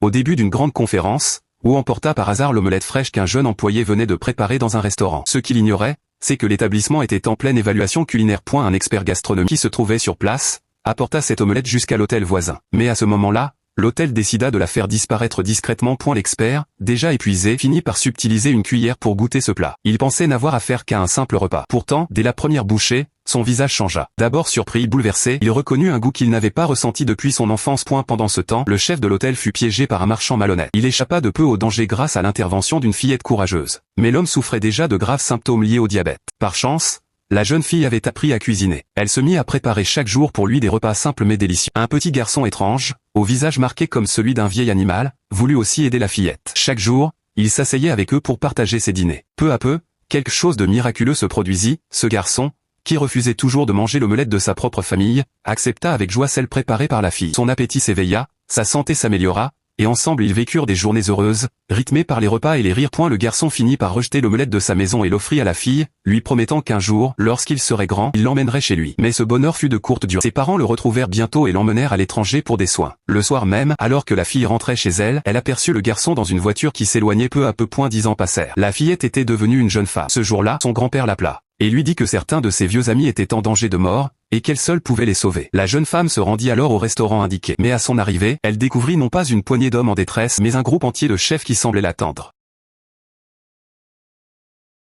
au début d'une grande conférence, ou emporta par hasard l'omelette fraîche qu'un jeune employé venait de préparer dans un restaurant. Ce qu'il ignorait, c'est que l'établissement était en pleine évaluation culinaire. Un expert gastronomique qui se trouvait sur place, apporta cette omelette jusqu'à l'hôtel voisin. Mais à ce moment-là, l'hôtel décida de la faire disparaître discrètement. L'expert, déjà épuisé, finit par subtiliser une cuillère pour goûter ce plat. Il pensait n'avoir affaire qu'à un simple repas. Pourtant, dès la première bouchée, son visage changea. D'abord surpris, bouleversé, il reconnut un goût qu'il n'avait pas ressenti depuis son enfance. Pendant ce temps, le chef de l'hôtel fut piégé par un marchand malhonnête. Il échappa de peu au danger grâce à l'intervention d'une fillette courageuse. Mais l'homme souffrait déjà de graves symptômes liés au diabète. Par chance, la jeune fille avait appris à cuisiner. Elle se mit à préparer chaque jour pour lui des repas simples mais délicieux. Un petit garçon étrange, au visage marqué comme celui d'un vieil animal, voulut aussi aider la fillette. Chaque jour, il s'asseyait avec eux pour partager ses dîners. Peu à peu, quelque chose de miraculeux se produisit. Ce garçon, qui refusait toujours de manger l'omelette de sa propre famille, accepta avec joie celle préparée par la fille. Son appétit s'éveilla, sa santé s'améliora, et ensemble ils vécurent des journées heureuses, rythmées par les repas et les rires. Le garçon finit par rejeter l'omelette de sa maison et l'offrit à la fille, lui promettant qu'un jour, lorsqu'il serait grand, il l'emmènerait chez lui. Mais ce bonheur fut de courte durée. Ses parents le retrouvèrent bientôt et l'emmenèrent à l'étranger pour des soins. Le soir même, alors que la fille rentrait chez elle, elle aperçut le garçon dans une voiture qui s'éloignait peu à peu. 10 ans passèrent. La fillette était devenue une jeune femme. Ce jour-là, son grand-père l'appela et lui dit que certains de ses vieux amis étaient en danger de mort, et qu'elle seule pouvait les sauver. La jeune femme se rendit alors au restaurant indiqué. Mais à son arrivée, elle découvrit non pas une poignée d'hommes en détresse, mais un groupe entier de chefs qui semblaient l'attendre.